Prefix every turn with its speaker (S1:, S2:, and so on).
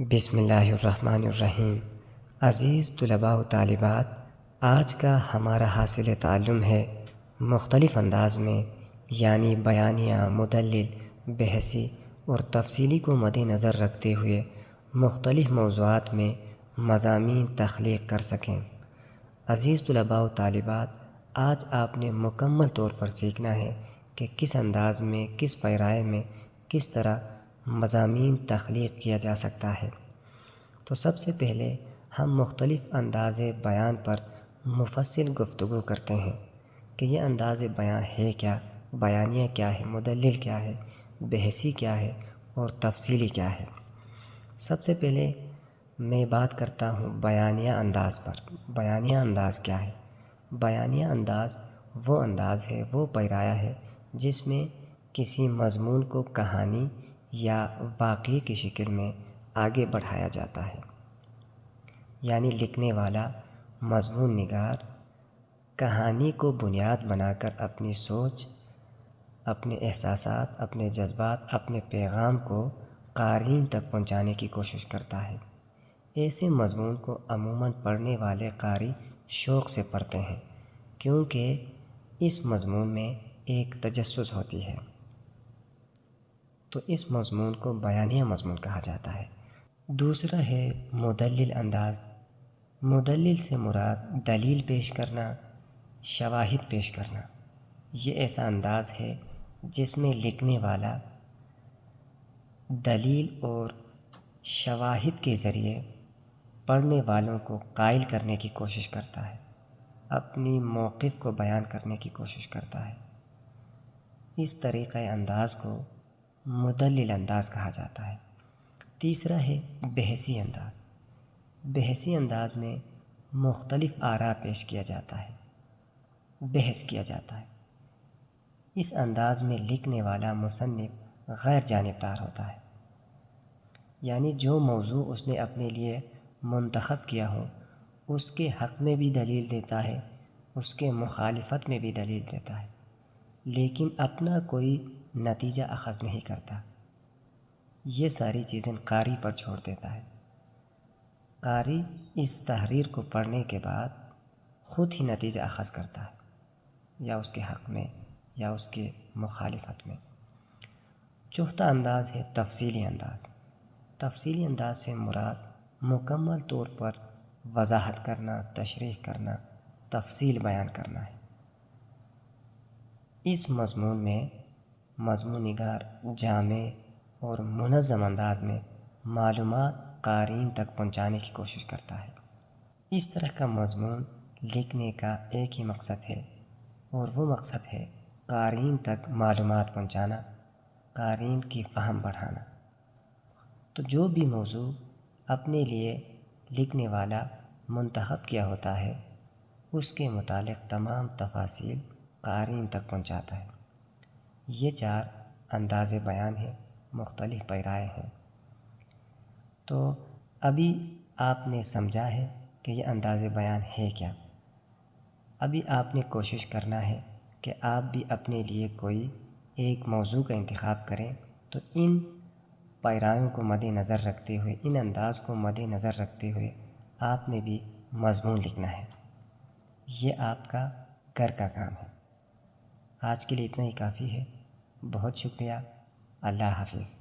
S1: بسم اللہ الرحمن الرحیم۔ عزیز طلباء و طالبات، آج کا ہمارا حاصل تعلم ہے مختلف انداز میں، یعنی بیانیہ، مدلل، بحثی اور تفصیلی کو مد نظر رکھتے ہوئے مختلف موضوعات میں مضامین تخلیق کر سکیں۔ عزیز طلباء و طالبات، آج آپ نے مکمل طور پر سیکھنا ہے کہ کس انداز میں، کس پیرائے میں کس طرح مضامین تخلیق کیا جا سکتا ہے۔ تو سب سے پہلے ہم مختلف انداز بیان پر مفصل گفتگو کرتے ہیں کہ یہ انداز بیان ہے کیا، بیانیہ کیا ہے، مدلل کیا ہے، بحثی کیا ہے اور تفصیلی کیا ہے۔ سب سے پہلے میں بات کرتا ہوں بیانیہ انداز پر۔ بیانیہ انداز کیا ہے؟ بیانیہ انداز وہ انداز ہے، وہ پیرایہ ہے جس میں کسی مضمون کو کہانی یا واقعے کی شکل میں آگے بڑھایا جاتا ہے، یعنی لکھنے والا، مضمون نگار، کہانی کو بنیاد بنا کر اپنی سوچ، اپنے احساسات، اپنے جذبات، اپنے پیغام کو قارئین تک پہنچانے کی کوشش کرتا ہے۔ ایسے مضمون کو عموماً پڑھنے والے قاری شوق سے پڑھتے ہیں، کیونکہ اس مضمون میں ایک تجسس ہوتی ہے، تو اس مضمون کو بیانیہ مضمون کہا جاتا ہے۔ دوسرا ہے مدلل انداز۔ مدلل سے مراد دلیل پیش کرنا، شواہد پیش کرنا۔ یہ ایسا انداز ہے جس میں لکھنے والا دلیل اور شواہد کے ذریعے پڑھنے والوں کو قائل کرنے کی کوشش کرتا ہے، اپنی موقف کو بیان کرنے کی کوشش کرتا ہے۔ اس طریقہ انداز کو مدلل انداز کہا جاتا ہے۔ تیسرا ہے بحثی انداز۔ بحثی انداز میں مختلف آراء پیش کیا جاتا ہے، بحث کیا جاتا ہے۔ اس انداز میں لکھنے والا مصنف غیر جانبدار ہوتا ہے، یعنی جو موضوع اس نے اپنے لیے منتخب کیا ہو اس کے حق میں بھی دلیل دیتا ہے، اس کے مخالفت میں بھی دلیل دیتا ہے، لیکن اپنا کوئی نتیجہ اخذ نہیں کرتا۔ یہ ساری چیزیں قاری پر چھوڑ دیتا ہے۔ قاری اس تحریر کو پڑھنے کے بعد خود ہی نتیجہ اخذ کرتا ہے، یا اس کے حق میں یا اس کے مخالفت میں۔ چوتھا انداز ہے تفصیلی انداز۔ تفصیلی انداز سے مراد مکمل طور پر وضاحت کرنا، تشریح کرنا، تفصیل بیان کرنا ہے۔ اس مضمون میں مضمون نگار جامع اور منظم انداز میں معلومات قارئین تک پہنچانے کی کوشش کرتا ہے۔ اس طرح کا مضمون لکھنے کا ایک ہی مقصد ہے، اور وہ مقصد ہے قارئین تک معلومات پہنچانا، قارئین کی فہم بڑھانا۔ تو جو بھی موضوع اپنے لیے لکھنے والا منتخب کیا ہوتا ہے اس کے متعلق تمام تفاصیل قارئین تک پہنچاتا ہے۔ یہ 4 انداز بیان ہیں، مختلف پیرائے ہیں۔ تو ابھی آپ نے سمجھا ہے کہ یہ انداز بیان ہے کیا۔ ابھی آپ نے کوشش کرنا ہے کہ آپ بھی اپنے لیے کوئی ایک موضوع کا انتخاب کریں، تو ان پیرایوں کو مد نظر رکھتے ہوئے، ان انداز کو مد نظر رکھتے ہوئے آپ نے بھی مضمون لکھنا ہے۔ یہ آپ کا گھر کا کام ہے۔ آج کے لیے اتنا ہی کافی ہے۔ بہت شکریہ۔ اللہ حافظ۔